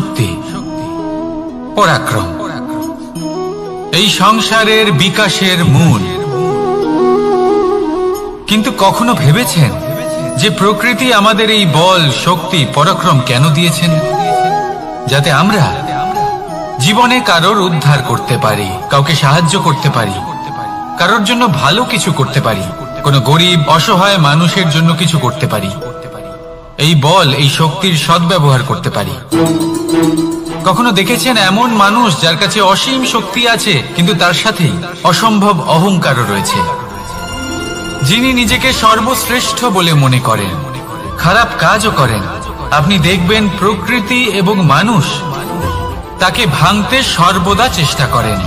শক্তি, পরাক্রম এই সংসারের বিকাশের মূল। কিন্তু কখনো ভেবেছেন যে প্রকৃতি আমাদের এই বল, শক্তি, পরাক্রম কেন দিয়েছেন? যাতে আমরা জীবনে কারোর উদ্ধার করতে পারি, কাউকে সাহায্য করতে পারি, কারোর জন্য ভালো কিছু করতে পারি, কোনো গরিব অসহায় মানুষের জন্য কিছু করতে পারি। এই বল, এই শক্তির সদ্ব্যবহার করতে পারি। কখনো দেখেছেন এমন মানুষ যার কাছে অসীম শক্তি আছে, কিন্তু তার সাথেই অসম্ভব অহংকারও রয়েছে, যিনি নিজেকে সর্বশ্রেষ্ঠ বলে মনে করেন, খারাপ কাজও করেন। আপনি দেখবেন প্রকৃতি এবং মানুষ তাকে ভাঙতে সর্বদা চেষ্টা করেন।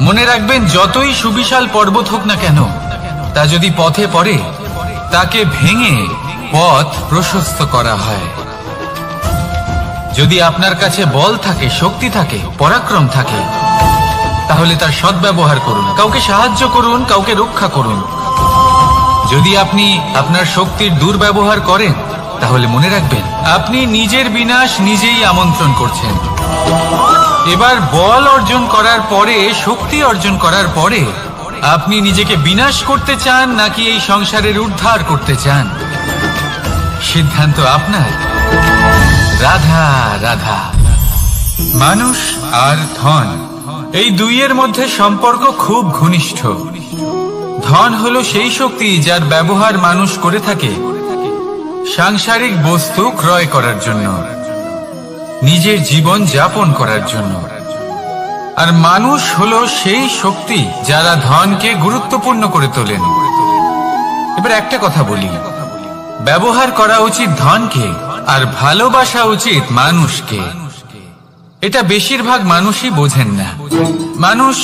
মনে রাখবেন, যতই সুবিশাল পর্বত হোক না কেন, তা যদি পথে পড়ে তাকে ভেঙে পথ প্রশস্ত করা হয়। যদি আপনার কাছে বল থাকে, শক্তি থাকে, পরাক্রম থাকে, তাহলে তার সদ্ব্যবহার করুন, কাউকে সাহায্য করুন, কাউকে রক্ষা করুন। যদি আপনি আপনার শক্তির দুর্ব্যবহার করেন, তাহলে মনে রাখবেন আপনি নিজের বিনাশ নিজেই আমন্ত্রণ করছেন। এবার বল অর্জন করার পরে, শক্তি অর্জন করার পরে আপনি নিজেকে বিনাশ করতে চান নাকি এই সংসারের উদ্ধার করতে চান? সিদ্ধান্ত আপনার। রাধা রাধা। মানুষ আর ধন, এই দুইয়ের মধ্যে সম্পর্ক খুব ঘনিষ্ঠ। ধন হলো সেই শক্তি যার ব্যবহার মানুষ করে থাকে সাংসারিক বস্তু ক্রয় করার জন্য, নিজের জীবন যাপন করার জন্য। আর মানুষ হলো সেই শক্তি যারা ধনকে গুরুত্বপূর্ণ করে তোলেন। এবার একটা কথা বলি, ব্যবহার করা উচিত ধনকে আর ভালোবাসা উচিত মানুষকে। এটা বেশিরভাগ মানুষই বোঝেন না। মানুষ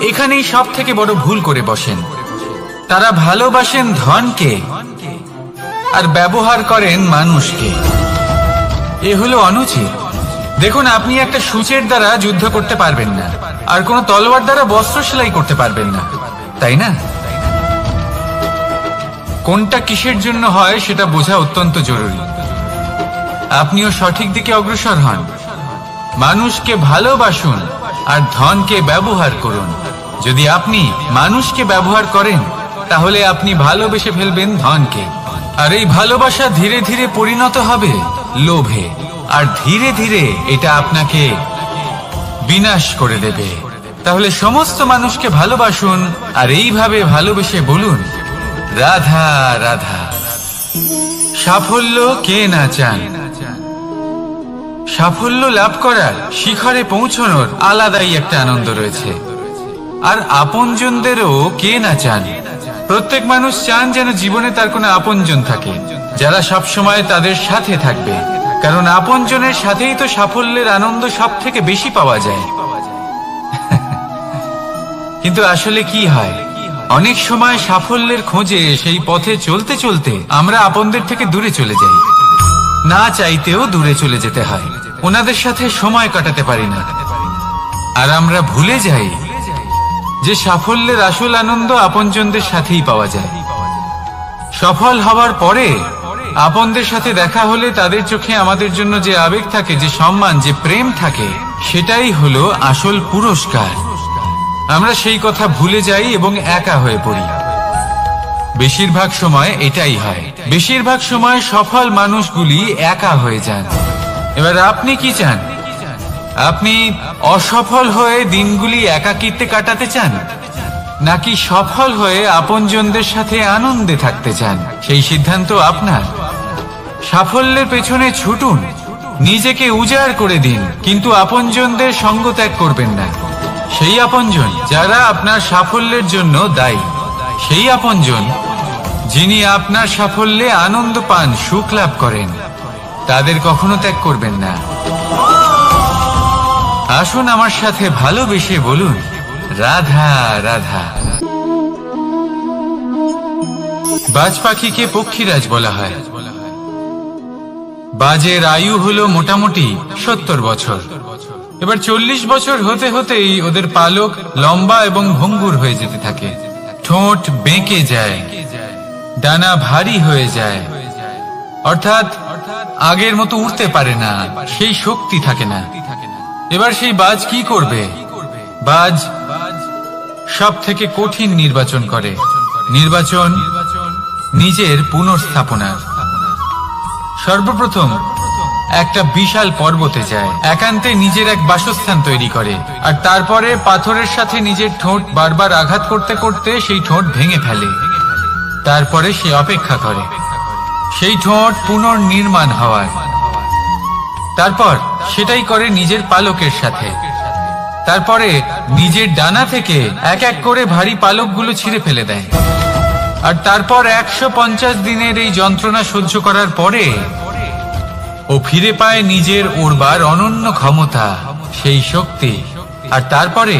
এখানেই সব থেকে বড় ভুল করে বসেন। তারা ভালোবাসেন ধনকে আর ব্যবহার করেন মানুষকে। এ হলো অনুচিত। দেখুন, আপনি একটা সূচের দ্বারা যুদ্ধ করতে পারবেন না, আর কোনো তলোয়ার দ্বারা বস্ত্র সেলাই করতে পারবেন না, তাই না? কোনটা কিসের জন্য হয় সেটা বোঝা অত্যন্ত জরুরি। আপনিও সঠিক দিকে অগ্রসর হন। মানুষকে ভালোবাসুন আর ধনকে ব্যবহার করুন। যদি আপনি মানুষকে ব্যবহার করেন, তাহলে আপনি ভালোবেসে ফেলবেন ধনকে, আর এই ভালোবাসা ধীরে ধীরে পরিণত হবে লোভে, আর ধীরে ধীরে এটা আপনাকে বিনাশ করে দেবে। তাহলে সমস্ত মানুষকে ভালোবাসুন আর এইভাবে ভালোবেসে বলুন, রাধা রাধা। সাফল্য কে না চান? সাফল্য লাভ করার, শিখরে পৌঁছানোর আলাদাই একটা আনন্দ রয়েছে। আর আপনজনদেরও কে না চান? প্রত্যেক মানুষ চান যেন জীবনে তার কোনো আপনজন থাকে, যারা সবসময় তাদের সাথে থাকবে। কারণ আপনজনের সাথেই তো সাফল্যের আনন্দ সব থেকে বেশি পাওয়া যায়। কিন্তু আসলে কি হয়, অনেক সময় সাফল্যের খোঁজে সেই পথে চলতে চলতে আমরা আপনদের থেকে দূরে চলে যাই। না চাইতেও দূরে চলে যেতে হয়, ওনাদের সাথে সময় কাটাতে পারি না। আর আমরা ভুলে যাই যে সাফল্যের আসল আনন্দ আপনজনদের সাথেই পাওয়া যায়। সফল হওয়ার পরে আপনদের সাথে দেখা হলে তাদের চোখে আমাদের জন্য যে আবেগ থাকে, যে সম্মান, যে প্রেম থাকে, সেটাই হলো আসল পুরস্কার। আমরা সেই কথা ভুলে যাই এবং একা হয়ে পড়ি। বেশিরভাগ সময় এটাই হয়। বেশিরভাগ সময় সফল মানুষগুলি একা হয়ে যান। এবার আপনি কি চান? আপনি অসফল হয়ে দিনগুলি একাকিত্বে কাটাতে চান, নাকি সফল হয়ে আপনজনদের সাথে আনন্দে থাকতে চান? সেই সিদ্ধান্ত আপনার। সাফল্যের পেছনে ছুটুন, নিজেকে উজাড় করে দিন, কিন্তু আপনজনদের সঙ্গ ত্যাগ করবেন না। সেই আপনজন যারা আপনার সাফল্যের জন্য দায়ী, সেই আপনজন যিনি আপনার সাফল্যে আনন্দ পান, সুখ লাভ করেন, তাদের কখনো ত্যাগ করবেন না। আসুন আমার সাথে ভালোবেসে বলুন, রাধা রাধা। বাজ পাখিকে পক্ষীরাজ বলা হয়। বাজের আয়ু হলো মোটামুটি 70 বছর। এবার 40 বছর হতে হতেই ওদের পালক লম্বা এবং ভঙ্গুর হয়ে যেতে থাকে, ঠোঁট বেঁকে যায়, ডানা ভারী হয়ে যায়, অর্থাৎ আগের মতো উঠতে পারে না, সেই শক্তি থাকে না। এবার সেই বাজ কি করবে? বাজ সব থেকে কঠিন নির্বাচন করে, নির্বাচন নিজের পুনর্স্থাপনার। সর্বপ্রথম একটা বিশাল পর্বতে যায়, একান্তে নিজের এক বাসস্থান তৈরি করে, আর তারপরে পাথরের সাথে নিজের ঠোঁট বারবার আঘাত করতে করতে সেই ঠোঁট ভেঙে ফেলে। তারপরে সে অপেক্ষা করে সেই ঠোঁট পুনর্নির্মাণ হওয়ার। তারপর সেটাই করে নিজের পালকের সাথে। তারপরে নিজের ডানা থেকে এক এক করে ভারী পালকগুলো ছিঁড়ে ফেলে দেয়। আর তারপর 150 দিনের এই যন্ত্রণা সহ্য করার পরে ও ফিরে পায় নিজের উড়বার অনন্য ক্ষমতা, সেই শক্তি। আর তারপরে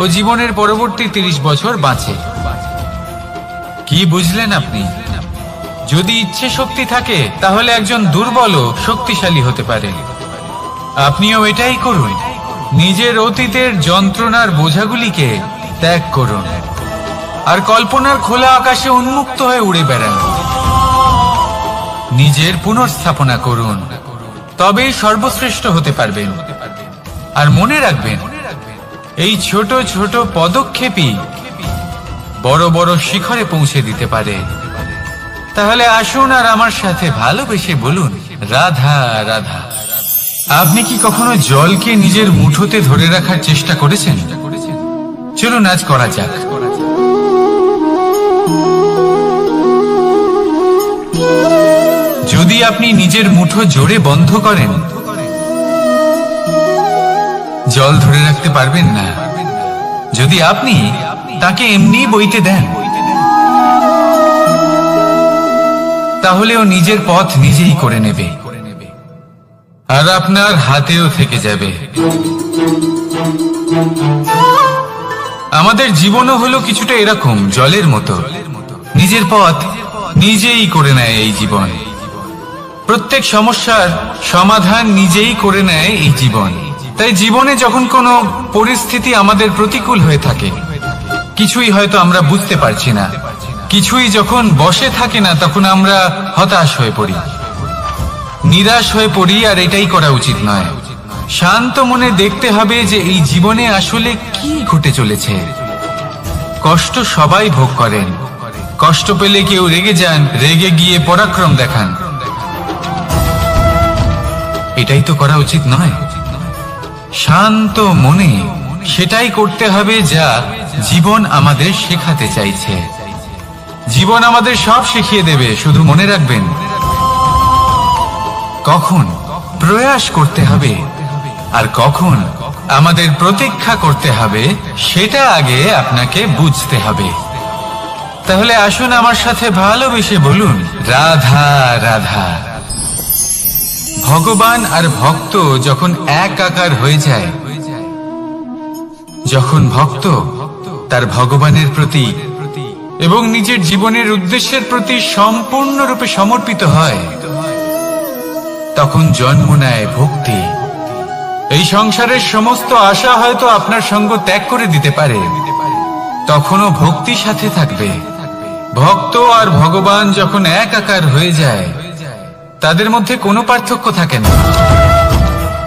ও জীবনের পরবর্তী 30 বছর বাঁচে। কি বুঝলেন আপনি? যদি ইচ্ছে শক্তি থাকে তাহলে একজন দুর্বলও শক্তিশালী হতে পারে। আপনিও এটাই করুন, নিজের অতীতের যন্ত্রণার বোঝাগুলিকে ত্যাগ করুন আর কল্পনার খোলা আকাশে উন্মুক্ত হয়ে উড়ে বেড়ান। নিজের পুনর্স্থাপনা করুন, তবেই সর্বশ্রেষ্ঠ হতে পারবেন। আর মনে রাখবেন, এই ছোট ছোট পদক্ষেপই বড় বড় শিখরে পৌঁছে দিতে পারে। তাহলে আসুন আর আমার সাথে ভালোবেসে বলুন, রাধা রাধা। আপনি কি কখনো জলকে নিজের মুঠোতে ধরে রাখার চেষ্টা করেছেন? চলুন আজ করা যাক। যদি আপনি নিজের মুঠো জোরে বন্ধ করেন, জল ধরে রাখতে পারবেন না। যদি আপনি তাকে এমনি বইতে দেন, তাহলে ও নিজের পথ নিজেই করে নেবে আর আপনার হাতেও থেকে যাবে। আমাদের জীবনও হলো কিছুটা এরকম, জলের মতো। নিজের পথ নিজেই করে নেয় এই জীবন। প্রত্যেক সমস্যার সমাধান নিজেই করে নেয় এই জীবন। তাই জীবনে যখন কোনো পরিস্থিতি আমাদের প্রতিকূল হয়ে থাকে, কিছুই হয়তো আমরা বুঝতে পারছি না, কিছুই যখন বসে থাকে না, তখন আমরা হতাশ হয়ে পড়ি, নিরাশ হয়ে পড়ি। আর এটাই করা উচিত নয়। শান্ত মনে দেখতে হবে যে এই জীবনে আসলে কি ঘটে চলেছে। কষ্ট সবাই ভোগ করেন। কষ্ট পেলে কেউ রেগে যান, রেগে গিয়ে পরাক্রম দেখান। এটাই তো করা উচিত নয়। শান্ত মনে সেটাই করতে হবে যা জীবন আমাদের শেখাতে চাইছে। জীবন আমাদের সব শিখিয়ে দেবে, শুধু মনে রাখবেন কখন প্রয়াস করতে হবে আর কখন আমাদের প্রতীক্ষা করতে হবে, সেটা আগে আপনাকে বুঝতে হবে। তাহলে আসুন আমার সাথে ভালোবেসে বলুন, রাধা রাধা। ভগবান আর ভক্ত যখন এক আকার হয়ে যায়, যখন ভক্ত তার ভগবানের প্রতি এবং নিজের জীবনের উদ্দেশ্যের প্রতি সম্পূর্ণরূপে সমর্পিত হয়, তখন জন্ম নেয় ভক্তি। এই সংসারের সমস্ত আশা হয়তো আপনার সঙ্গ ত্যাগ করে দিতে পারে, তখনও ভক্তি সাথে থাকবে। ভক্ত আর ভগবান যখন এক আকার হয়ে যায়, তাদের মধ্যে কোনো পার্থক্য থাকে না।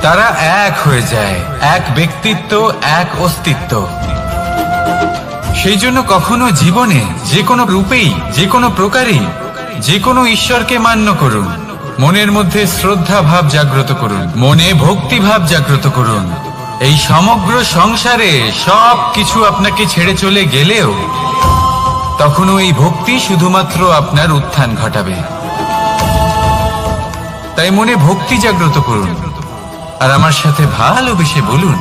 তারা এক হয়ে যায়, এক ব্যক্তিত্ব, এক অস্তিত্ব। সেই জন্য কখনো জীবনে যে কোনো রূপেই, যে কোনো প্রকারেই, যে কোনো ঈশ্বরকে মান্য করুন। মনের মধ্যে শ্রদ্ধা ভাব জাগ্রত করুন, মনে ভক্তি ভাব জাগ্রত করুন। এই সমগ্র সংসারে সব কিছু আপনাকে ছেড়ে চলে গেলেও তখনও এই ভক্তি শুধুমাত্র আপনার উত্থান ঘটাবে। তাই মনে ভক্তি জাগ্রত করুন আর আমার সাথে ভালোবেসে বলুন,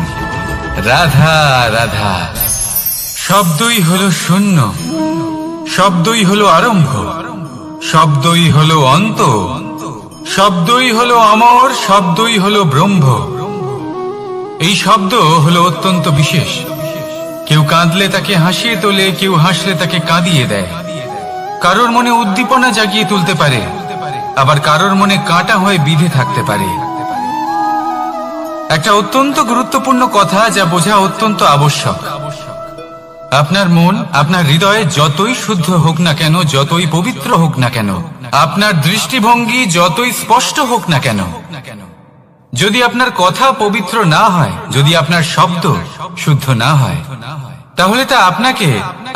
রাধা রাধা। শব্দই হলো শূন্য, শব্দই হলো আরম্ভ, শব্দই হলো অন্ত, শব্দই হলো অমর, শব্দই হলো ব্রহ্ম। এই শব্দ হলো অত্যন্ত বিশেষ। কেউ কাঁদলে তাকে হাসিয়ে তোলে, কেউ হাসলে তাকে কাঁদিয়ে দেয়। কারোর মনে উদ্দীপনা জাগিয়ে তুলতে পারে, আবার কারোর মনে কাঁটা হয়ে বিঁধে থাকতে পারে। একটা অত্যন্ত গুরুত্বপূর্ণ কথা যা বোঝা অত্যন্ত আবশ্যক। আপনার মন, আপনার হৃদয়ে যতই শুদ্ধ হোক না কেন, যতই পবিত্র হোক না কেন, আপনার দৃষ্টিভঙ্গি যতই স্পষ্ট হোক না কেন, যদি আপনার কথা পবিত্র না হয়, যদি আপনার শব্দ শুদ্ধ না হয়, তাহলে তা আপনাকে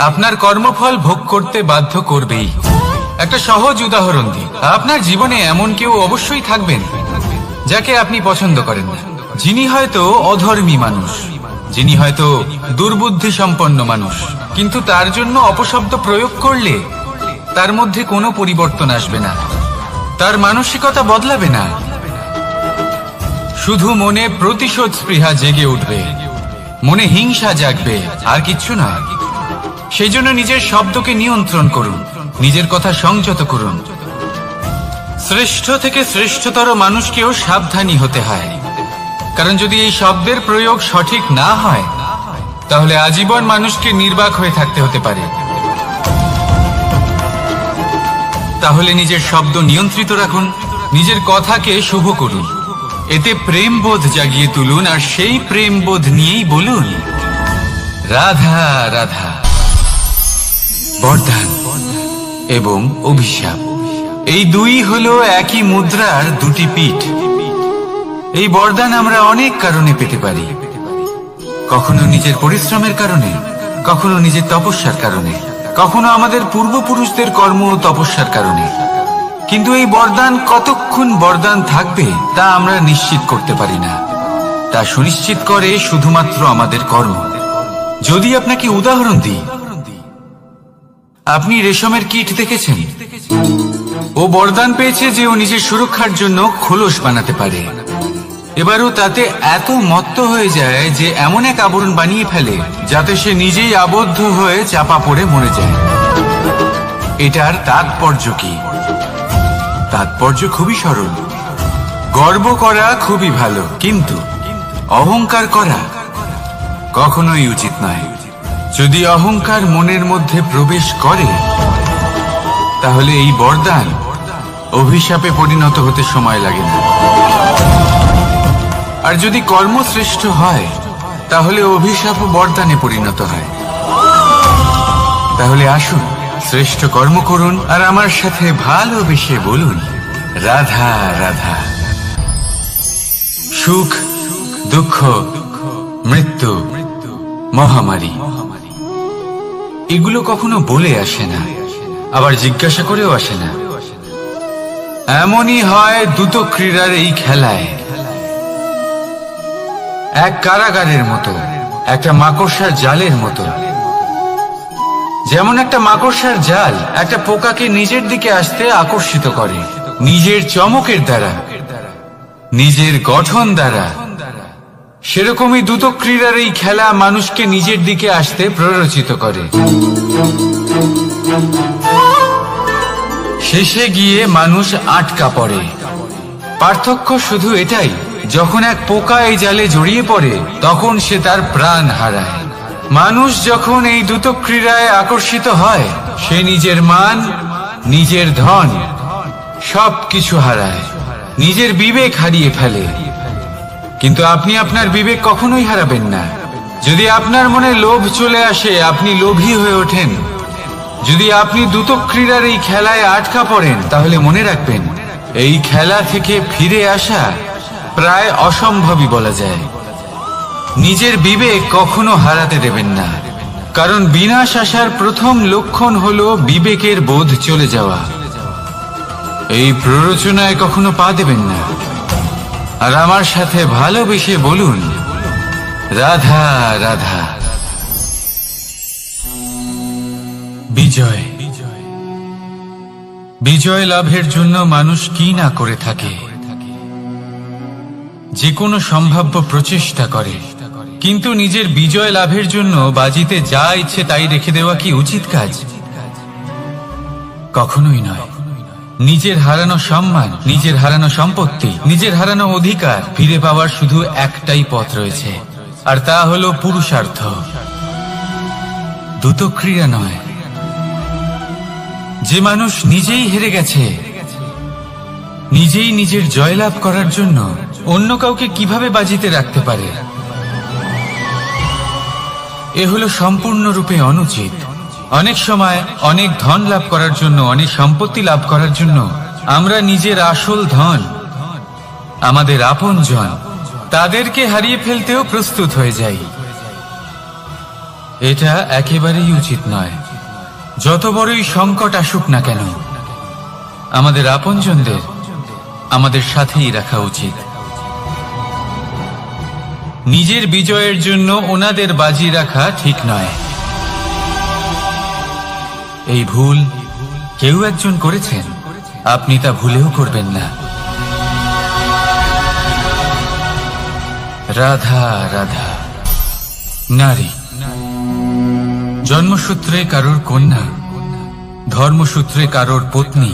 আপনার কর্মফল ভোগ করতে বাধ্য করবেই। একটা সহজ উদাহরণ দিই। আপনার জীবনে এমন কেউ অবশ্যই থাকবেন যাকে আপনি পছন্দ করেন না, যিনি হয়তো অধর্মী মানুষ, যিনি হয়তো দুর্বুদ্ধি সম্পন্ন মানুষ, কিন্তু তার জন্য অপশব্দ প্রয়োগ করলে তার মধ্যে কোনো পরিবর্তন আসবে না, তার মানসিকতা বদলাবে না, শুধু মনে প্রতিশোধ স্পৃহা জেগে উঠবে, মনে হিংসা জাগবে, আর কিচ্ছু নয়। সেই জন্য নিজের শব্দকে নিয়ন্ত্রণ করুন, নিজের কথা সংযত করুন। শ্রেষ্ঠ থেকে শ্রেষ্ঠতর মানুষকেও সাবধানী হতে হয়, কারণ যদি এই শব্দের প্রয়োগ সঠিক না হয়, তাহলে আজীবন মানুষকে নির্বাক হয়ে থাকতে হতে পারে। তাহলে নিজের শব্দ নিয়ন্ত্রিত রাখুন, নিজের কথাকে শুভ করুন, এতে প্রেমবোধ জাগিয়ে তুলুন, আর সেই প্রেমবোধ নিয়েই বলুন রাধা রাধা। বরদান এবং অভিশাপ, এই দুই হলো একই মুদ্রার দুটি পিঠ। এই বরদান আমরা অনেক কারণে পেতে পারি, কখনো নিজের পরিশ্রমের কারণে, কখনো নিজের তপস্যার কারণে, কখনো আমাদের পূর্বপুরুষদের কর্ম ও তপস্যার কারণে। কিন্তু এই বরদান কতক্ষণ বরদান থাকবে তা আমরা নিশ্চিত করতে পারি না, তা সুনিশ্চিত করে শুধুমাত্র আমাদের কর্ম। যদি আপনাকে উদাহরণ দিই, আপনি রেশমের কীট দেখেছেন? ও বরদান পেয়েছে যে ও নিজের সুরক্ষার জন্য খোলস বানাতে পারে। এবারও তাতে এত মত্ত হয়ে যায় যে এমন এক আবরণ বানিয়ে ফেলে যাতে সে নিজেই আবদ্ধ হয়ে চাপা পড়ে মরে যায়। এটার তাৎপর্য কি? তাৎপর্য খুবই সরল। গর্ব করা খুবই ভালো, কিন্তু অহংকার করা কখনোই উচিত নয়। যদি অহংকার মনের মধ্যে প্রবেশ করে, তাহলে এই বরদান অভিশাপে পরিণত হতে সময় লাগে না। আর যদি কর্মশ্রেষ্ঠ হয়, তাহলে অভিশাপ বরদানে পরিণত হয়। তাহলে আসুন শ্রেষ্ঠ কর্ম করুন, আর আমার সাথে ভালোবেসে বলুন রাধা রাধা। সুখ, দুঃখ, মৃত্যু, মহামারী, এগুলো কখনো বলে আসে না, আবার জিজ্ঞাসা করেও আসে না। এমনই হয় দ্রুত ক্রীড়ার এই খেলায়, এক কারাগারের মতো, একটা মাকড়সার জালের মতো। যেমন একটা মাকড়সার জাল একটা পোকাকে নিজের দিকে আসতে আকর্ষিত করে, নিজের চমকের দ্বারা, নিজের গঠন দ্বারা। সেরকমই দ্রুত ক্রীড়ার এই খেলা মানুষকে নিজের দিকে আসতে প্ররোচিত করে। শেষে গিয়ে মানুষ আটকা পড়ে। পার্থক্য শুধু এটাই, যখন এক পোকা এই জালে জড়িয়ে পড়ে, তখন সে তার প্রাণ হারায়। মানুষ যখন এই দ্রুত ক্রীড়ায় আকর্ষিত হয়, সে নিজের মান, নিজের ধন সবকিছু হারায়, নিজের বিবেক হারিয়ে ফেলে। কিন্তু আপনি আপনার বিবেক কখনোই হারাবেন না। যদি আপনার মনে লোভ চলে আসে, আপনি লোভী হয়ে ওঠেন। যদি আপনি দ্রুত ক্রীড়ার এই খেলায় আটকা পড়েন, তাহলে মনে রাখবেন, এই খেলা থেকে ফিরে আসা প্রায় অসম্ভবই বলা যায়। নিজের বিবেক কখনো হারাতে দেবেন না, কারণ বিনাশ আসার প্রথম লক্ষণ হলো বিবেকের বোধ চলে যাওয়া। এই প্ররোচনায় কখনো পা দেবেন না। আর আমার সাথে ভালোবেসে বলুন রাধা রাধা। বিজয়, বিজয় লাভের জন্য মানুষ কি না করে থাকে, যে কোনো সম্ভাব্য প্রচেষ্টা করে। কিন্তু নিজের বিজয় লাভের জন্য বাজিতে যা ইচ্ছে তাই রেখে দেওয়া কি উচিত কাজ? কখনোই নয়। নিজের হারানো সম্মান, নিজের হারানো সম্পত্তি, নিজের হারানো অধিকার ফিরে পাওয়ার শুধু একটাই পথ রয়েছে, আর তা হলো পুরুষার্থ, দ্রুত ক্রীড়া নয়। যে মানুষ নিজেই হেরে গেছে, নিজেই নিজের জয়লাভ করার জন্য অন্য কাউকে কিভাবে বাজিতে রাখতে পারে? এ হলো সম্পূর্ণরূপে অনুচিত। অনেক সময় অনেক ধন লাভ করার জন্য, অনেক সম্পত্তি লাভ করার জন্য আমরা নিজের আসল ধন, আমাদের আপনজন, তাদেরকে হারিয়ে ফেলতেও প্রস্তুত হয়ে যাই। এটা একেবারেই উচিত নয়। যত বড়ই সংকট আসুক না কেন, আমাদের আপনজনদের আমাদের সাথেই রাখা উচিত। নিজের বিজয়ের জন্য ওনাদের বাজি রাখা ঠিক নয়। এই ভুল কেউ একজন করেছেন, আপনি তা ভুলেও করবেন না। রাধা রাধা। নারী জন্মসূত্রে কারোর কন্যা, ধর্মসূত্রে কারোর পত্নী,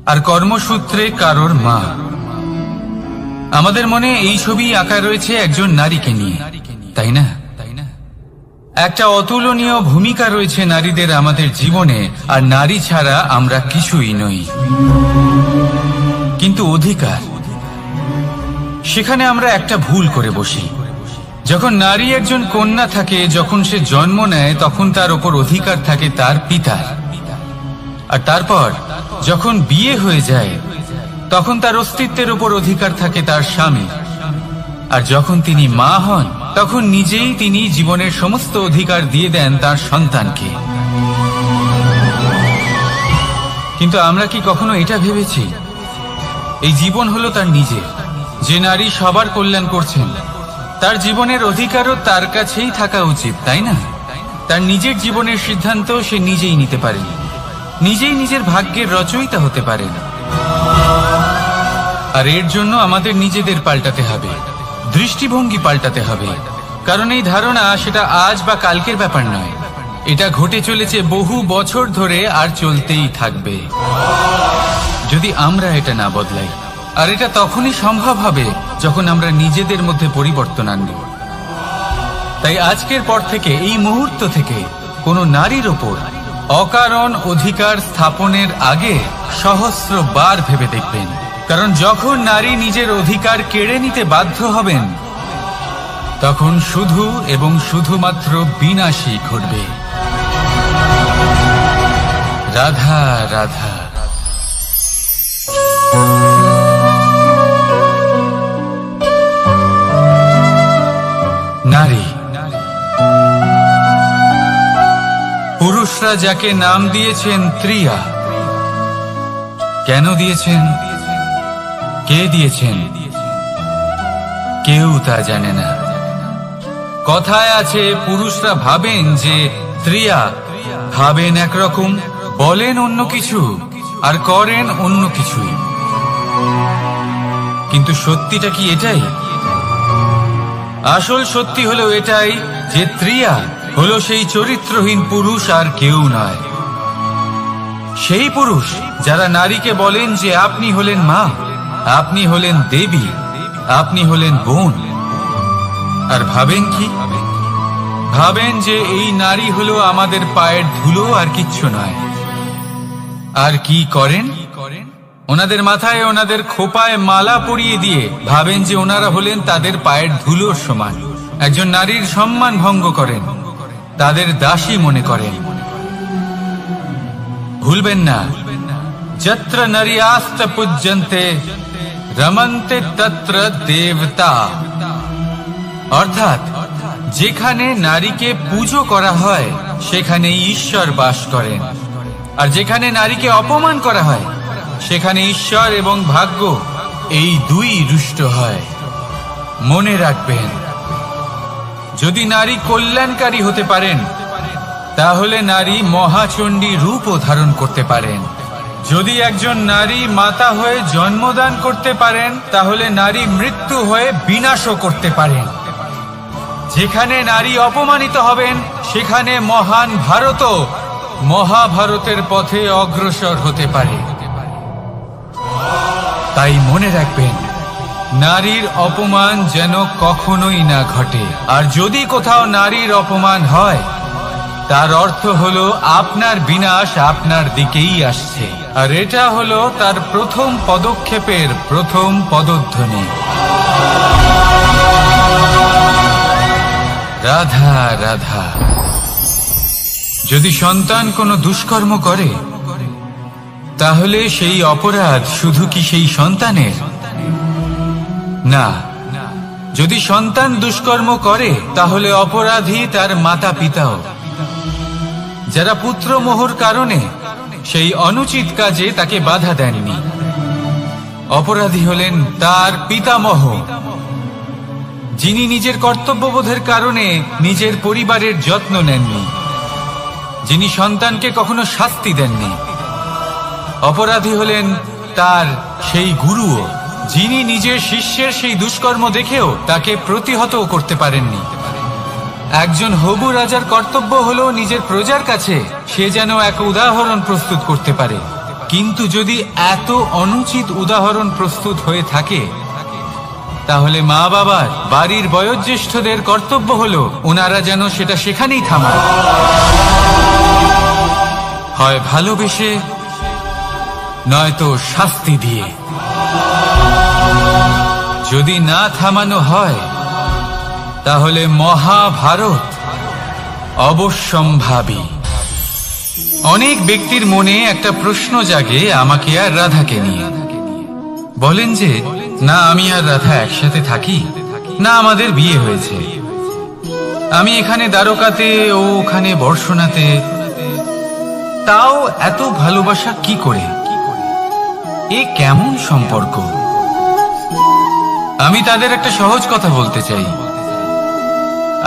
আর কর্মসূত্রে কারোর মা। আমাদের মনে এই ছবি আঁকা রয়েছে একজন নারীকে নিয়ে, তাই না? একটা অতুলনীয় ভূমিকা রয়েছে নারীদের আমাদের জীবনে, আর নারী ছাড়া আমরা কিছুই নই। কিন্তু অধিকার, সেখানে আমরা একটা ভুল করে বসি। যখন নারী একজন কন্যা থাকে, যখন সে জন্ম নেয়, তখন তার ওপর অধিকার থাকে তার পিতার। আর তারপর যখন বিয়ে হয়ে যায়, তখন তার অস্তিত্বের উপর অধিকার থাকে তার স্বামী। আর যখন তিনি মা হন, তখন নিজেই তিনি জীবনের সমস্ত অধিকার দিয়ে দেন তার সন্তানকে। কিন্তু আমরা কি কখনো এটা ভেবেছি এই জীবন হলো তার নিজের? যে নারী সবার কল্যাণ করছেন, তার জীবনের অধিকারও তার কাছেই থাকা উচিত, তাই না? তার নিজের জীবনের সিদ্ধান্ত সে নিজেই নিতে পারেন, নিজেই নিজের ভাগ্যের রচয়িতা হতে পারেন। আর এর জন্য আমাদের নিজেদের পাল্টাতে হবে, দৃষ্টিভঙ্গি পাল্টাতে হবে। কারণ এই ধারণা সেটা আজ বা কালকের ব্যাপার নয়, এটা ঘটে চলেছে বহু বছর ধরে আর চলতেই থাকবে যদি আমরা এটা না বদলাই। আর এটা তখনই সম্ভব হবে যখন আমরা নিজেদের মধ্যে পরিবর্তন আনব। তাই আজকের পর থেকে, এই মুহূর্ত থেকে, কোনো নারীর ওপর অকারণ অধিকার স্থাপনের আগে সহস্রবার ভেবে দেখবেন। কারণ যখন নারী নিজের অধিকার কেড়ে নিতে বাধ্য হবেন, তখন শুধু এবং শুধুমাত্র বিনাশই ঘটবে। রাধা রাধা। নারী, পুরুষরা যাকে নাম দিয়েছেন ত্রিয়া, কেন দিয়েছেন, কে দিয়েছেন, কেউ তা জানে না। কথায় আছে, পুরুষরা ভাবেন যে ত্রিয়া, ভাবেন একরকম, বলেন অন্য কিছু, আর করেন অন্য কিছুই। কিন্তু সত্যিটা কি এটাই? আসল সত্যি হলো এটাই যে ত্রিয়া হলো সেই চরিত্রহীন পুরুষ আর কেউ নয়। সেই পুরুষ যারা নারীকে বলেন যে আপনি হলেন মা, আপনি হলেন দেবী, আপনি হলেন বোন। আর ভাবেন কি? ভাবেন যে এই নারী হলো আমাদের পায়ের ধুলো আর কিচ্ছু নয়। আর কি করেন? ওনাদের মাথায়, ওনাদের খোপায় মালা পরিয়ে দিয়ে ভাবেন যে ওনারা হলেন তাদের পায়ের ধুলোর সমান। একজন নারীর সম্মান ভঙ্গ করেন, তাদের দাসী মনে করেন। ভুলবেন না, যত্র নারীয়াস্ত পূজ্যন্তে রমন্তে তত্র দেবতা। অর্থাৎ যেখানে নারীকে পুজো করা হয়, সেখানে ঈশ্বর বাস করেন। আর যেখানে নারীকে অপমান করা হয়, সেখানে ঈশ্বর এবং ভাগ্য এই দুই রুষ্ট হয়। মনে রাখবেন, যদি নারী কল্যাণকারী হতে পারেন, তাহলে নারী মহাচণ্ডী রূপও ধারণ করতে পারেন। যদি একজন নারী মাতা হয়ে জন্মদান করতে পারেন, তাহলে নারী মৃত্যু হয়ে বিনাশও করতে পারেন। যেখানে নারী অপমানিত হবেন, সেখানে মহান ভারতও মহাভারতের পথে অগ্রসর হতে পারে। তাই মনে রাখবেন, নারীর অপমান যেন কখনোই না ঘটে। আর যদি কোথাও নারীর অপমান হয়, তার অর্থ হলো আপনার বিনাশ আপনার দিকেই আসছে। আর এটা হলো তার প্রথম পদক্ষেপের প্রথম পদধ্বনি। রাধা রাধা। যদি সন্তান কোনো দুষ্কর্ম করে তাহলে সেই অপরাধ শুধু কি সেই সন্তানের? না, যদি সন্তান দুষ্কর্ম করে তাহলে অপরাধী তার মাতা পিতাও, যারা পুত্রমোহর কারণে সেই অনুচিত কাজে তাকে বাধা দেননি। অপরাধী হলেন তার পিতামহ, যিনি নিজের কর্তব্যবোধের কারণে নিজের পরিবারের যত্ন নেননি, যিনি সন্তানকে কখনো শাস্তি দেননি। অপরাধী হলেন তার সেই গুরুও, যিনি নিজের শিষ্যের সেই দুষ্কর্ম দেখেও তাকে প্রতিহত করতে পারেননি। একজন হবু রাজার কর্তব্য হলো নিজের প্রজার কাছে সে যেন এক উদাহরণ প্রস্তুত করতে পারে, কিন্তু যদি এত অনুচিত উদাহরণ প্রস্তুত হয়ে থাকে তাহলে মা বাবার, বাড়ির বয়োজ্যেষ্ঠদের কর্তব্য হলো ওনারা যেন সেটা সেখানেই থামান, হয় ভালোবেসে নয়তো শাস্তি দিয়ে। যদি না থামানো হয় তাহলে মহাভারত অবশ্যম্ভাবী। অনেক ব্যক্তির মনে একটা প্রশ্ন জাগে আমাকে আর রাধাকে নিয়ে। বলেন যে না আমি আর রাধা একসাথে থাকি, না আমাদের বিয়ে হয়েছে, আমি এখানে দ্বারকাতে ও ওখানে বর্ষণাতে, তাও এত ভালোবাসা কি করে? এ কেমন সম্পর্ক? আমি তাদের একটা সহজ কথা বলতে চাই।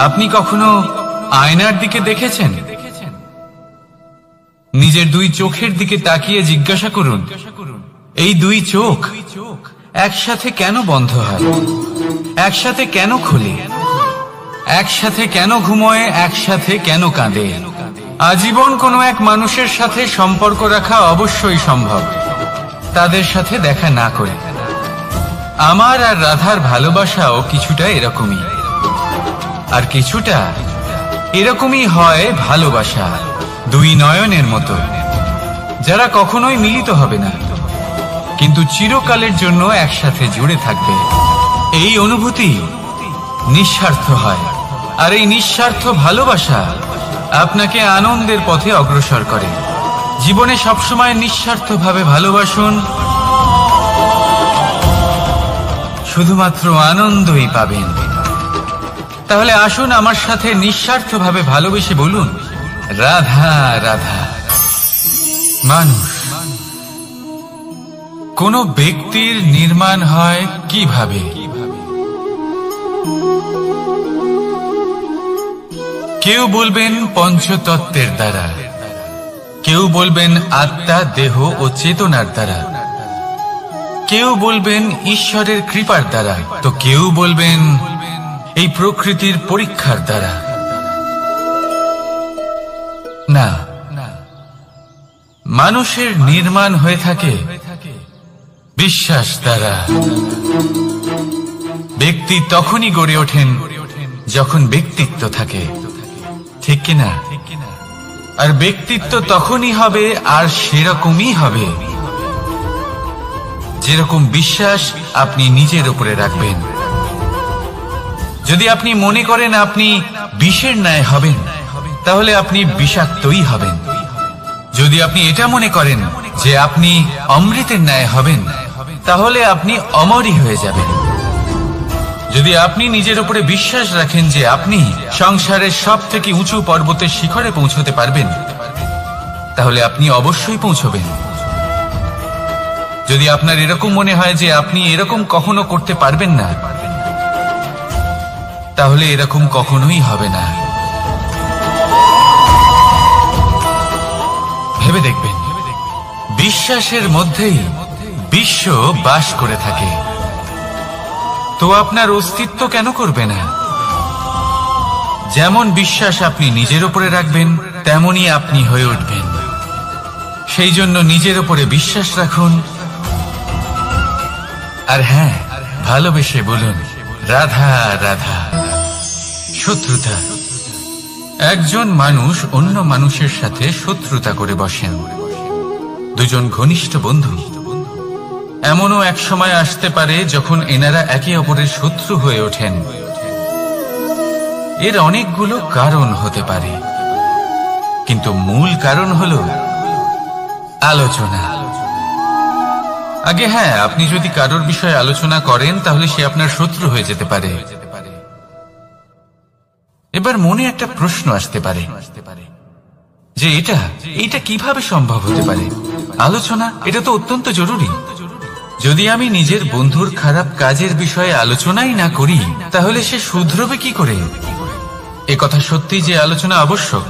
আপনি কখনো আয়নার দিকে দেখেছেন? নিজের দুই চোখের দিকে তাকিয়ে জিজ্ঞাসা করুন, এই দুই চোখ একসাথে কেন বন্ধ হয়, একসাথে কেন খোলে, একসাথে কেন ঘুমোয়, একসাথে কেন কাঁদে? আজীবন কোনো এক মানুষের সাথে সম্পর্ক রাখা অবশ্যই সম্ভব, তাদের সাথে দেখা না করে। আমার আর রাধার ভালোবাসাও কিছুটা এরকমই, আর কিছুটা এরকমই হয় ভালোবাসা দুই নয়নের মতো, যারা কখনোই মিলিত হবে না কিন্তু চিরকালের জন্য একসাথে জুড়ে থাকবে। এই অনুভূতি নিঃস্বার্থ হয়, আর এই নিঃস্বার্থ ভালোবাসা আপনাকে আনন্দের পথে অগ্রসর করে। জীবনে সবসময় নিঃস্বার্থভাবে ভালোবাসুন, শুধুমাত্র আনন্দই পাবেন। তাহলে আসুন আমার সাথে নিঃস্বার্থভাবে ভালোবেসে বলুন, রাধা রাধা। মানুষ, কোন ব্যক্তির নির্মাণ হয় কিভাবে? কেউ বলবেন পঞ্চতত্ত্বের দ্বারা, কেউ বলবেন আত্মা, দেহ ও চেতনার দ্বারা, কেউ বলবেন ঈশ্বরের কৃপার দ্বারা, তো কেউ বলবেন এই প্রকৃতির পরীক্ষার দ্বারা। না, মানুষের নির্মাণ হয়ে থাকে বিশ্বাস দ্বারা। ব্যক্তি তখনই গড়ে ওঠেন যখন ব্যক্তিত্ব থাকে, ঠিক কিনা? আর ব্যক্তিত্ব তখনই হবে আর সেরকমই হবে যেরকম বিশ্বাস আপনি নিজের উপরে রাখবেন। যদি আপনি মনে করেন আপনি বিষের ন্যায় হবেন তাহলে আপনি বিষাক্তই হবেন। যদি আপনি এটা মনে করেন যে আপনি অমৃতের ন্যায় হবেন তাহলে আপনি অমরই হয়ে যাবেন। যদি আপনি নিজের উপরে বিশ্বাস রাখেন যে আপনি সংসারের সব থেকে উঁচু পর্বতের শিখরে পৌঁছতে পারবেন তাহলে আপনি অবশ্যই পৌঁছবেন। যদি আপনার এরকম মনে হয় যে আপনি এরকম কখনো করতে পারবেন না তাহলে এরকম কখনোই হবে না। ভেবে দেখবেন, বিশ্বাসের মধ্যেই বিশ্ব বাস করে থাকে, তো আপনার অস্তিত্ব কেন করবে না? যেমন বিশ্বাস আপনি নিজের উপরে রাখবেন তেমনই আপনি হয়ে উঠবেন। সেই জন্য নিজের উপরে বিশ্বাস রাখুন, আর হ্যাঁ, ভালোবেসে বলুন রাধা রাধা। শত্রুতা, একজন মানুষ অন্য মানুষের সাথে শত্রুতা করে বসেন। দুজন ঘনিষ্ঠ বন্ধু, এমনও এক সময় আসতে পারে যখন এনারা একে অপরের শত্রু হয়ে ওঠেন। এর অনেকগুলো কারণ হতে পারে। কিন্তু মূল কারণ হলো আলোচনা। আগে হ্যাঁ, আপনি যদি কারোর বিষয়ে আলোচনা করেন তাহলে সে আপনার শত্রু হয়ে যেতে পারে। এবার মনে একটা প্রশ্ন আসতে পারে যে এটা কিভাবে সম্ভব হতে পারে? আলোচনা এটা তো অত্যন্ত জরুরি। যদি আমি নিজের বন্ধুর খারাপ কাজের বিষয়ে আলোচনাই না করি তাহলে সে শুধরবে কি করে? এ কথা সত্যি যে আলোচনা আবশ্যক,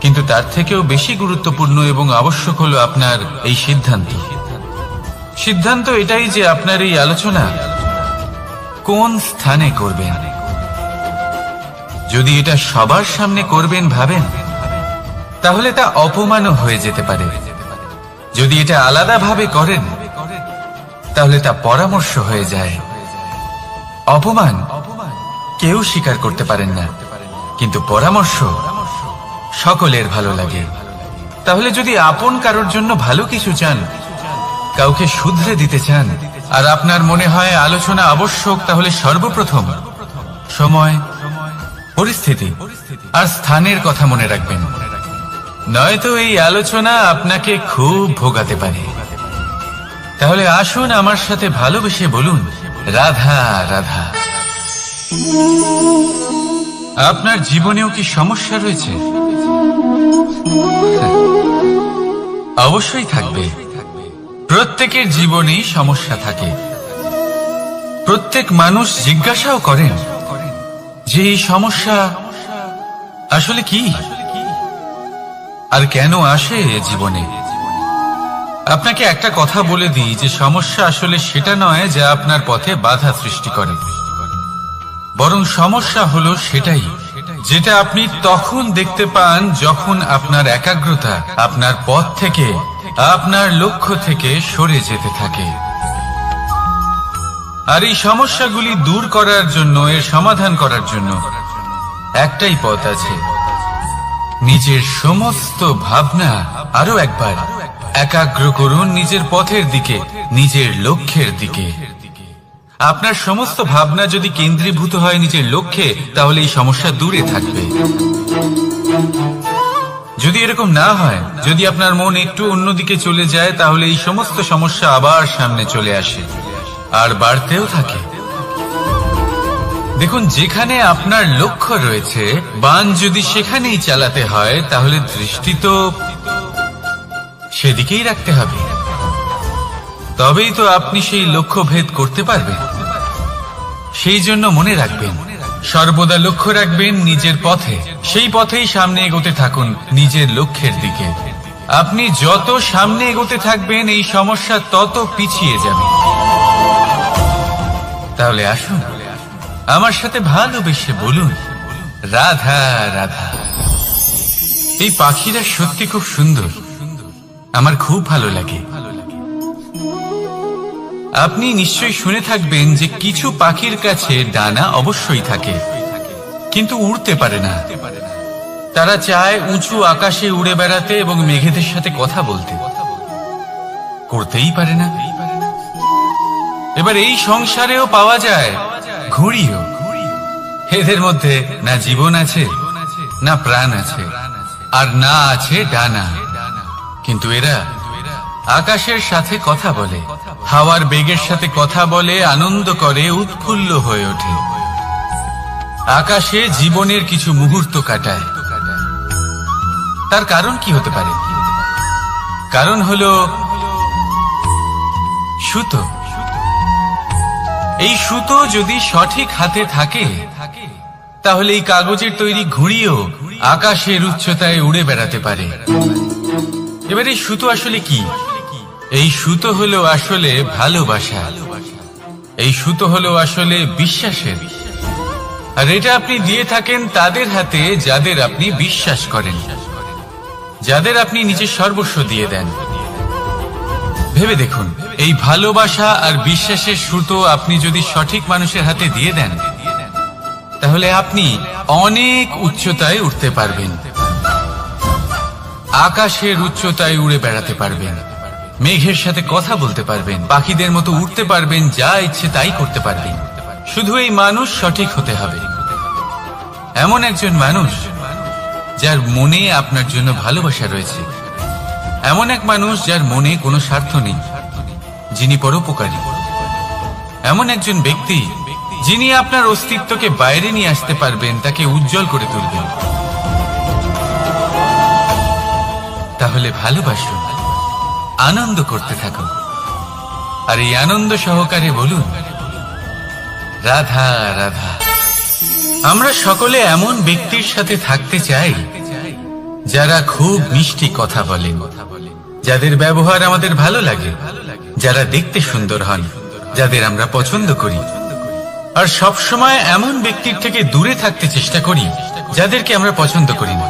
কিন্তু তার থেকেও বেশি গুরুত্বপূর্ণ এবং আবশ্যক হলো আপনার এই সিদ্ধান্ত এটাই যে আপনার এই আলোচনা কোন স্থানে করবেন। যদি এটা সবার সামনে করবেন ভাবেন তাহলে তা অপমানও হয়ে যেতে পারে। যদি এটা আলাদাভাবে করেন তাহলে তা পরামর্শ হয়ে যায়। অপমান কেউ স্বীকার করতে পারেন না, কিন্তু পরামর্শ সকলের ভালো লাগে। তাহলে যদি আপন কারোর জন্য ভালো কিছু চান, কাউকে শুধরে দিতে চান, আর আপনার মনে হয় আলোচনা আবশ্যক, তাহলে সর্বপ্রথম সময়, পরিস্থিতি আর স্থানের কথা মনে রাখবেন, নয়তো এই আলোচনা আপনাকে খুব ভোগাতে পারে। তাহলে আসুন আমার সাথে ভালোবেসে বলুন, রাধা রাধা। আপনার জীবনেও কি সমস্যা রয়েছে? অবশ্যই থাকবে। প্রত্যেকের জীবনেই সমস্যা থাকে। প্রত্যেক মানুষ জিজ্ঞাসাও করেন যে এই সমস্যা আসলে কি আর কেন আসে জীবনে। আপনাকে একটা কথা বলে দিই যে সমস্যা আসলে সেটা নয় যা আপনার পথে বাধা সৃষ্টি করে, বরং সমস্যা হলো সেটাই যেটা আপনি তখন দেখতে পান যখন আপনার একাগ্রতা আপনার পথ থেকে, আপনার লক্ষ্য থেকে সরে যেতে থাকে। আর এই সমস্যাগুলি দূর করার জন্য, এর সমাধান করার জন্য একটাই পথ আছে, নিজের সমস্ত ভাবনা আরো একবার একাগ্র করুন নিজের পথের দিকে, নিজের লক্ষ্যের দিকে। আপনার সমস্ত ভাবনা যদি কেন্দ্রীভূত হয় নিজের লক্ষ্যে, তাহলে এই সমস্যা দূরে থাকবে। যদি এরকম না হয়, যদি আপনার মন একটু অন্যদিকে চলে যায়, তাহলে এই সমস্ত সমস্যা আবার সামনে চলে আসে আর বাড়তেও থাকে। দেখুন, যেখানে আপনার লক্ষ্য রয়েছে, বাণ যদি সেখানেই চালাতে হয়, তাহলে দৃষ্টি তো সেদিকেই রাখতে হবে। তবেই তো আপনি সেই লক্ষ্য ভেদ করতে পারবেন। সেই জন্য মনে রাখবেন, সর্বদা লক্ষ্য রাখবেন নিজের পথে, সেই পথেই সামনে এগোতে থাকুন নিজের লক্ষ্যের দিকে। আপনি যত সামনে এগোতে থাকবেন এই সমস্যা তত পিছিয়ে যাবে। তাহলে আসুন আমার সাথে ভালোবেসে বলুন, রাধা রাধা। এই পাখিরা সত্যি খুব সুন্দর, আমার খুব ভালো লাগে। আপনি নিশ্চয়ই শুনে থাকবেন যে কিছু পাখির কাছে ডানা অবশ্যই থাকে, কিন্তু উড়তে পারে না। তারা চায় উঁচু আকাশে উড়ে বেড়াতে এবং মেঘেদের সাথে কথা বলতে, করতেই পারে না। এবার এই সংসারেও পাওয়া যায় ঘুড়িও। এদের মধ্যে না জীবন আছে, না প্রাণ আছে, আর না আছে ডানা, কিন্তু এরা আকাশের সাথে কথা বলে, হাওয়ার বেগের সাথে কথা বলে, আনন্দ করে, উৎফুল্ল হয়ে ওঠে, আকাশে জীবনের কিছু মুহূর্ত কাটায়। তার কারণ কি হতে পারে? কারণ হলো সুতো। এই সুতো যদি সঠিক হাতে থাকে, তাহলে এই কাগজের তৈরি ঘুড়িও আকাশের উচ্চতায় উড়ে বেড়াতে পারে। এবার এই সুতো আসলে কি? এই সুতো হলো আসলে ভালোবাসা। এই সুতো হলো আসলে বিশ্বাসের, আর এটা আপনি দিয়ে থাকেন তাদের হাতে যাদের আপনি বিশ্বাস করেন, যাদের আপনি নিজের সর্বস্ব দিয়ে দেন। ভেবে দেখুন, এই ভালোবাসা আর বিশ্বাসের সুতো আপনি যদি সঠিক মানুষের হাতে দিয়ে দেন, তাহলে আপনি অনেক উচ্চতায় উঠতে পারবেন, আকাশের উচ্চতায় উড়ে বেড়াতে পারবেন, মেঘের সাথে কথা বলতে পারবেন, পাখিদের মতো উঠতে পারবেন, যা ইচ্ছে তাই করতে পারবেন। শুধু এই মানুষ সঠিক হতে হবে, এমন একজন মানুষ যার মনে আপনার জন্য ভালোবাসা রয়েছে, এমন এক মানুষ যার মনে কোনো স্বার্থ নেই, যিনি পরোপকারী, এমন একজন ব্যক্তি যিনি আপনার অস্তিত্বকে বাইরে নিয়ে আসতে পারবেন, তাকে উজ্জ্বল করে তুলবেন। তাহলে ভালোবাসুন, আনন্দ করতে থাকুন, আর এই আনন্দ সহকারে বলুন রাধা রাধা। আমরা সকলে এমন ব্যক্তির সাথে থাকতে চাই যারা খুব মিষ্টি কথা বলেন, যাদের ব্যবহার আমাদের ভালো লাগে, যারা দেখতে সুন্দর হন, যাদের আমরা পছন্দ করি। আর সব সময় এমন ব্যক্তির থেকে দূরে থাকতে চেষ্টা করি যাদেরকে আমরা পছন্দ করি না,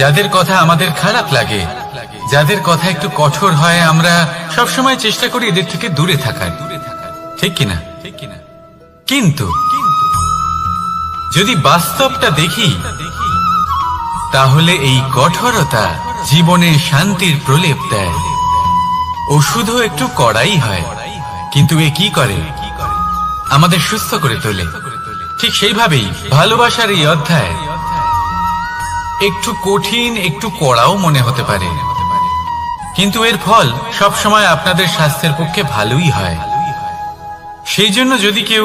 যাদের কথা আমাদের খারাপ লাগে, যাদের কথা একটু কঠোর হয়। আমরা সব সময় চেষ্টা করি এদের থেকে দূরে থাকার, ঠিক কিনা? কিন্তু যদি বাস্তবটা দেখি, তাহলে এই কঠোরতা জীবনে শান্তির প্রলেপ দেয়। ওষুধও একটু কড়াই হয়, কিন্তু এ কি করে? আমাদের সুস্থ করে তোলে। ঠিক সেইভাবেই ভালোবাসার এই অধ্যায় একটু কঠিন, একটু কড়াও মনে হতে পারে, কিন্তু এর ফল সবসময় আপনাদের স্বাস্থ্যের পক্ষে ভালোই হয়। সেই জন্য যদি কেউ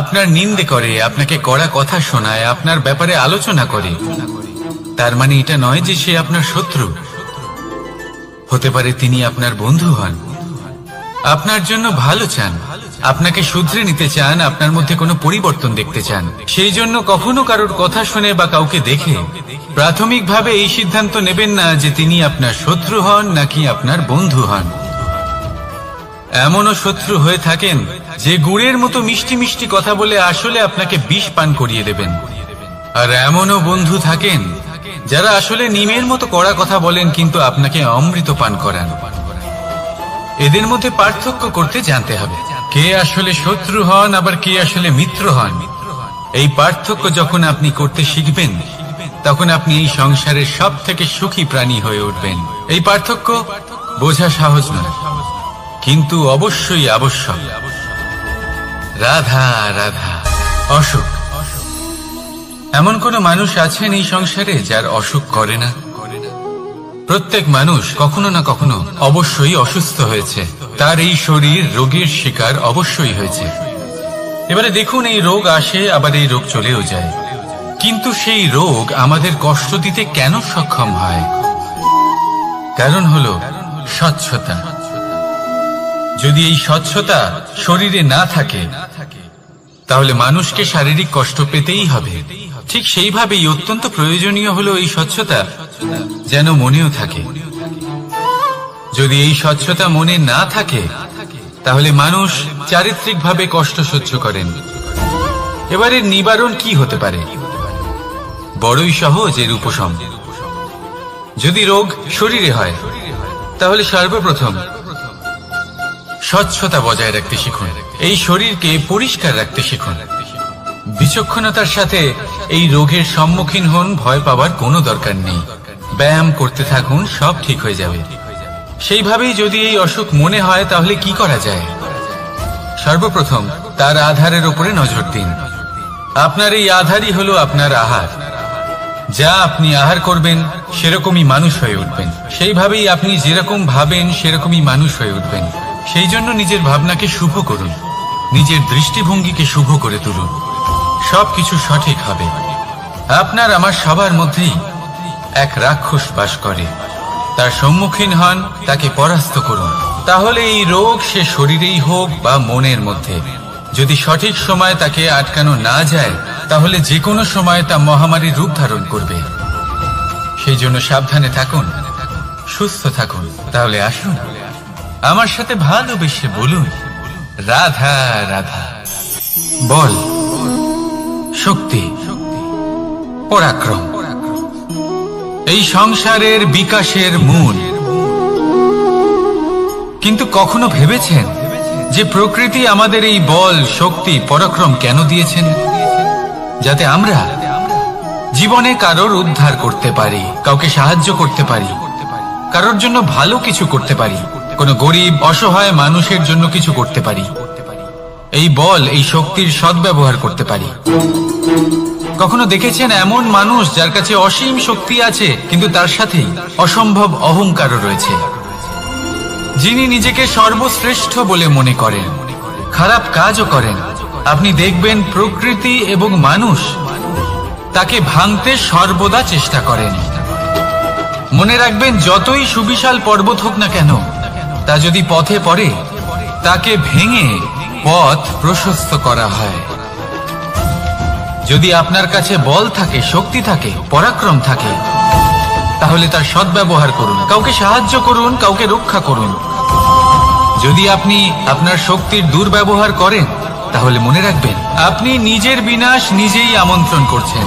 আপনার নিন্দে করে, আপনাকে কড়া কথা শোনায়, আপনার ব্যাপারে আলোচনা করে, তার মানে এটা নয় যে সে আপনার শত্রু। হতে পারে তিনি আপনার বন্ধু হন, আপনার জন্য ভালো চান, আপনাকে শুধরে নিতে চান, আপনার মধ্যে কোনো পরিবর্তন দেখতে চান। সেই জন্য কখনো কারোর কথা শুনে বা কাউকে দেখে প্রাথমিকভাবে এই সিদ্ধান্ত নেবেন না যে তিনি আপনার শত্রু হন নাকি আপনার বন্ধু হন। এমনও শত্রু হয়ে থাকেন যে গুড়ের মতো মিষ্টি মিষ্টি কথা বলে আসলে আপনাকে বিষ পান করিয়ে দেবেন। আর এমনও বন্ধু থাকেন যারা আসলে নিমের মতো কড়া কথা বলেন, কিন্তু আপনাকে অমৃত পান করান। এদের মধ্যে পার্থক্য করতে জানতে হবে, কে আসলে শত্রু হন আবার কে আসলে মিত্র হন। এই পার্থক্য যখন আপনি করতে শিখবেন, তখন আপনি এই সংসারের সব থেকে সুখী প্রাণী হয়ে উঠবেন। এই পার্থক্য বোঝা সহজ নয়, কিন্তু অবশ্যই আবশ্যক। রাধা রাধা। অসুখ। এমন কোন মানুষ আছেন এই সংসারে যার অসুখ করে না? প্রত্যেক মানুষ কখনো না কখনো অবশ্যই অসুস্থ হয়েছে, তার এই শরীর রোগের শিকার অবশ্যই হয়েছে। এবারে দেখুন, এই রোগ আসে আবার এই রোগ চলেও যায়, কিন্তু সেই রোগ আমাদের কষ্ট দিতে কেন সক্ষম হয়? কারণ হলো স্বচ্ছতা। যদি এই স্বচ্ছতা শরীরে না থাকে, তাহলে মানুষকে শারীরিক কষ্ট পেতেই হবে। ঠিক সেইভাবেই অত্যন্ত প্রয়োজনীয় হলো এই স্বচ্ছতা যেন মনেও থাকে। যদি এই স্বচ্ছতা মনে না থাকে, তাহলে মানুষ চারিত্রিকভাবে কষ্ট সহ্য করেন। এবারে নিবারণ কি হতে পারে? বড়ই সহজ এর উপশম। যদি রোগ শরীরে হয়, তাহলে সর্বপ্রথম স্বচ্ছতা বজায় রাখতে শিখুন, এই শরীরকে পরিষ্কার রাখতে শিখুন। বিচক্ষণতার সাথে এই রোগের সম্মুখীন হন, ভয় পাবার কোনো দরকার নেই। ব্যায়াম করতে থাকুন, সব ঠিক হয়ে যাবে। সেইভাবেই যদি এই অসুখ মনে হয়, তাহলে কি করা যায়? সর্বপ্রথম তার আধারের উপরে নজর দিন। আপনার এই আধারই হলো আপনার আহার। যা আপনি আহার করবেন, সেরকমই মানুষ হয়ে উঠবেন। সেইভাবেই আপনি যেরকম ভাবেন, সেরকমই মানুষ হয়ে উঠবেন। সেই জন্য নিজের ভাবনাকে শুভ করুন, নিজের দৃষ্টিভঙ্গিকে শুভ করে তুলুন, সবকিছু সঠিক হবে। আপনার আমার সবার মধ্যেই এক রাক্ষস বাস করে, তার সম্মুখীন হন, তাকে পরাস্ত করুন। তাহলে এই রোগ সে শরীরেই হোক বা মনের মধ্যে, যদি সঠিক সময় তাকে আটকানো না যায়, তাহলে যে কোনো সময় তা মহামারীর রূপ ধারণ করবে। সেই জন্য সাবধানে থাকুন, সুস্থ থাকুন। তাহলে আসুন আমার সাথে ভালোবেসে বলুন রাধা রাধা। বল, শক্তি, পরাক্রম এই সংসারের বিকাশের মূল। কিন্তু কখনো ভেবেছেন যে প্রকৃতি আমাদের এই বল, শক্তি, পরাক্রম কেন দিয়েছেন? যাতে আমরা জীবনে কারোর উদ্ধার করতে পারি, কাউকে সাহায্য করতে পারি, কারোর জন্য ভালো কিছু করতে পারি, কোনো গরিব অসহায় মানুষের জন্য কিছু করতে পারি। এই বল, এই শক্তির সদ্ব্যবহার করতে পারি। কখনো দেখেছেন এমন মানুষ যার কাছে অসীম শক্তি আছে কিন্তু তার সাথেই অসম্ভব অহংকারও রয়েছে, যিনি নিজেকে সর্বশ্রেষ্ঠ বলে মনে করেন, খারাপ কাজও করেন। আপনি দেখবেন প্রকৃতি এবং মানুষ তাকে ভাঙতে সর্বদা চেষ্টা করেন। মনে রাখবেন, যতই সুবিশাল পর্বত হোক না কেন, তা যদি পথে পড়ে তাকে ভেঙে পথ প্রশস্ত করা হয়। যদি আপনার কাছে বল থাকে, শক্তি থাকে, পরাক্রম থাকে, তাহলে তার সদ্ব্যবহার করুন। কাউকে সাহায্য করুন, কাউকে রক্ষা করুন। যদি আপনি আপনার শক্তির দুর্ব্যবহার করেন, তাহলে মনে রাখবেন আপনি নিজের বিনাশ নিজেই আমন্ত্রণ করছেন।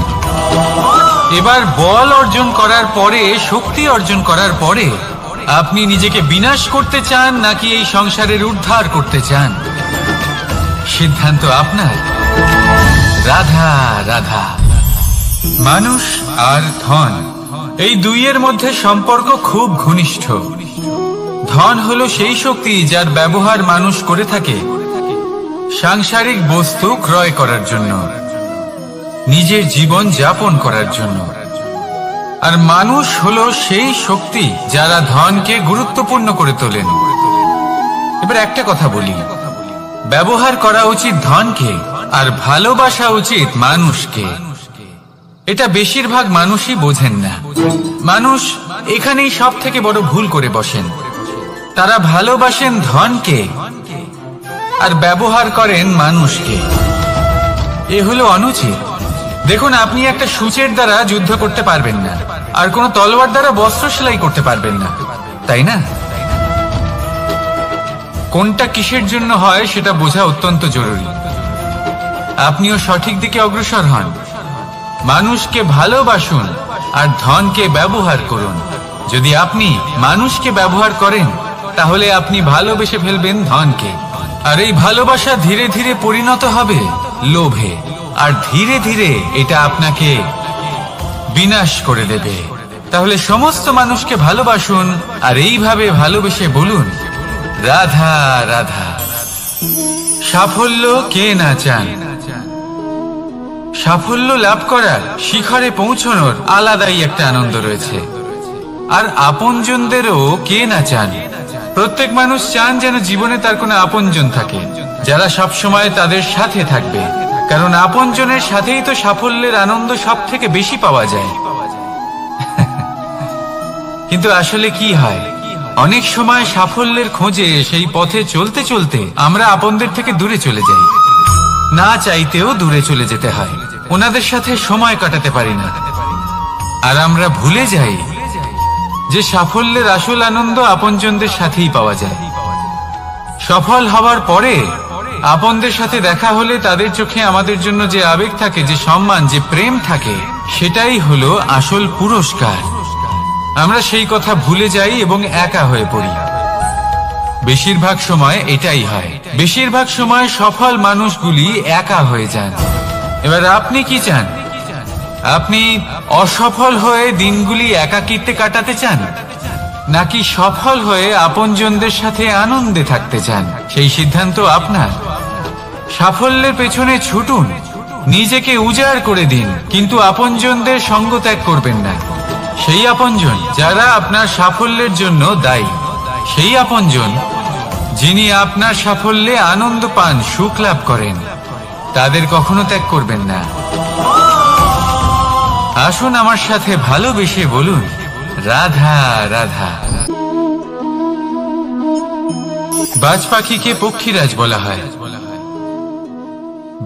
এবার বল অর্জন করার পরে, শক্তি অর্জন করার পরে আপনি নিজেকে বিনাশ করতে চান নাকি এই সংসারের উদ্ধার করতে চান, সিদ্ধান্ত আপনার। রাধা রাধা। মানুষ আর ধন, এই দুইয়ের মধ্যে সম্পর্ক খুব ঘনিষ্ঠ। ধন হলো সেই শক্তি যার ব্যবহার মানুষ করে থাকে সাংসারিক বস্তু ক্রয় করার জন্য, নিজের জীবন যাপন করার জন্য। আর মানুষ হলো সেই শক্তি যারা ধনকে গুরুত্বপূর্ণ করে তোলেন। এবার একটা কথা বলি, ব্যবহার করা উচিত ধনকে আর ভালোবাসা উচিত মানুষকে। এটা বেশিরভাগ মানুষই বোঝেন না। মানুষ এখানেই সব থেকে বড় ভুল করে বসেন। তারা ভালোবাসেন ধনকে আর ব্যবহার করেন মানুষকে। এ হলো অনুচিত। দেখুন, আপনি একটা সূচের দ্বারা যুদ্ধ করতে পারবেন না, আর কোন তলোয়ার দ্বারা বস্ত্র সেলাই করতে পারবেন না, তাই না? কোনটা কিসের জন্য হয় সেটা বোঝা অত্যন্ত জরুরি। আপনিও সঠিক দিকে অগ্রসর হন। মানুষকে ভালোবাসুন আর ধনকে ব্যবহার করুন। যদি আপনি মানুষকে ব্যবহার করেন, তাহলে আপনি ভালোবেসে ফেলবেন ধনকে, আর এই ভালোবাসা ধীরে ধীরে পরিণত হবে লোভে, আর ধীরে ধীরে এটা আপনাকে বিনাশ করে দেবে। তাহলে সমস্ত মানুষকে ভালোবাসুন আর এইভাবে ভালোবেসে বলুন, রাধা রাধা। সাফল্য কে না চান? সাফল্য লাভ করার, শিখরে পৌঁছানোর আলাদাই একটা আনন্দ রয়েছে। আর আপনজনদেরও কে না চান? প্রত্যেক মানুষ চান যেন জীবনে তার কোনো আপনজন থাকে, যারা সবসময় তাদের সাথে থাকবে। কারণ আপনজনের সাথেই তো সাফল্যের আনন্দ সব থেকে বেশি পাওয়া যায়। কিন্তু আসলে কি হয়, অনেক সময় সাফল্যের খোঁজে সেই পথে চলতে চলতে আমরা আপনদের থেকে দূরে চলে যাই। না চাইতেও দূরে চলে যেতে হয়, ওনাদের সাথে সময় কাটাতে পারি না। আর আমরা ভুলে যাই যে সাফল্যের আসল আনন্দ আপনজনদের সাথেই পাওয়া যায়। সফল হওয়ার পরে আপনদের সাথে দেখা হলে তাদের চোখে আমাদের জন্য যে আবেগ থাকে, যে সম্মান, যে প্রেম থাকে, সেটাই হলো আসল পুরস্কার। আমরা সেই কথা ভুলে যাই এবং একা হয়ে পড়ি। বেশিরভাগ সময় এটাই হয়। বেশিরভাগ সময় সফল মানুষগুলি একা হয়ে যান। এবার আপনি কি চান? আপনি অসফল হয়ে দিনগুলি একাকিত্বে কাটাতে চান, নাকি সফল হয়ে আপনজনদের সাথে আনন্দে থাকতে চান? সেই সিদ্ধান্ত আপনার। সাফল্যের পেছনে ছুটুন, নিজেকে উজাড় করে দিন, কিন্তু আপনজনদের সঙ্গ ত্যাগ করবেন না। সেই আপনজন যারা আপনার সাফল্যের জন্য দায়ী, সেই আপনজন যিনি আপনার সাফল্যে আনন্দ পান, সুখ লাভ করেন, তাদের কখনো ত্যাগ করবেন না। আসুন আমার সাথে ভালোবেসে বলুন, রাধা রাধা। বাজ পাখিকে পক্ষীরাজ বলা হয়।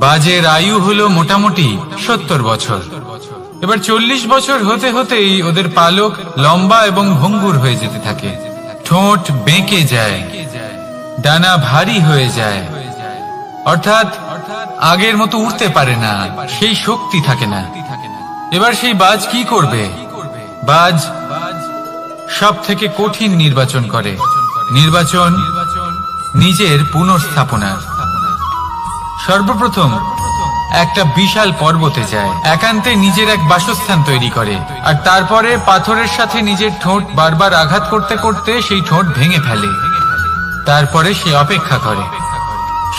বাজের আয়ু হলো মোটামুটি 70 বছর। এবার 40 বছর হতে হতেই ওদের পালক লম্বা এবং ভঙ্গুর হয়ে যেতে থাকে। ঠোঁট বেঁকে যায়, ডানা ভারী হয়ে যায়, অর্থাৎ আগের মতো উঠতে পারে না, সেই শক্তি থাকে না। এবার সেই বাজ কি করবে? বাজ সব থেকে কঠিন নির্বাচন করে, নির্বাচন নিজের পুনর্স্থাপনার। সর্বপ্রথম একটা বিশাল পর্বতে যায়, একান্তে নিজের এক বাসস্থান তৈরি করে, আর তারপরে পাথরের সাথে নিজের ঠোঁট বারবার আঘাত করতে করতে সেই ঠোঁট ভেঙে ফেলে। তারপরে সে অপেক্ষা করে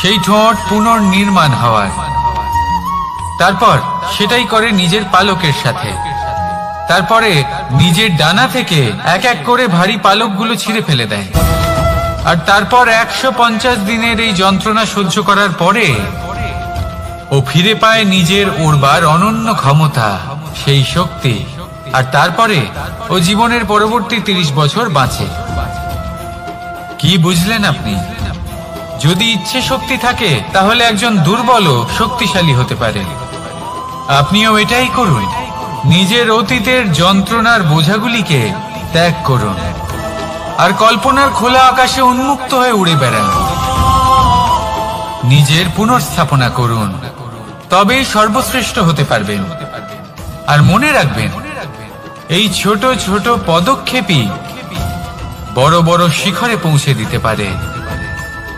সেই ঠোঁট পুনর্নির্মাণ হওয়ার। তারপর সেটাই করে নিজের পালকের সাথে। তারপরে নিজের ডানা থেকে এক এক করে ভারী পালকগুলো ছিঁড়ে ফেলে দেয়। আর তারপর 150 দিনের এই যন্ত্রণা সহ্য করার পরে ও ফিরে পায় নিজের উড়বার অনন্য ক্ষমতা, সেই শক্তি। আর তারপরে ও জীবনের পরবর্তী 30 বছর বাঁচে। কি বুঝলেন আপনি? যদি ইচ্ছে শক্তি থাকে তাহলে একজন দুর্বলও শক্তিশালী হতে পারে। আপনিও এটাই করুন। নিজের অতীতের যন্ত্রণার বোঝাগুলিকে ত্যাগ করুন আর কল্পনার খোলা আকাশে উন্মুক্ত হয়ে উড়ে বেড়ান। নিজের পুনর্স্থাপনা করুন, তবেই সর্বশ্রেষ্ঠ হতে পারবেন। আর মনে রাখবেন, এই ছোট ছোট পদক্ষেপই বড় বড় শিখরে পৌঁছে দিতে পারে।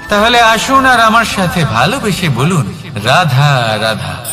তাহলে আসুন আর আমার সাথে ভালোবেসে বলুন, রাধা রাধা।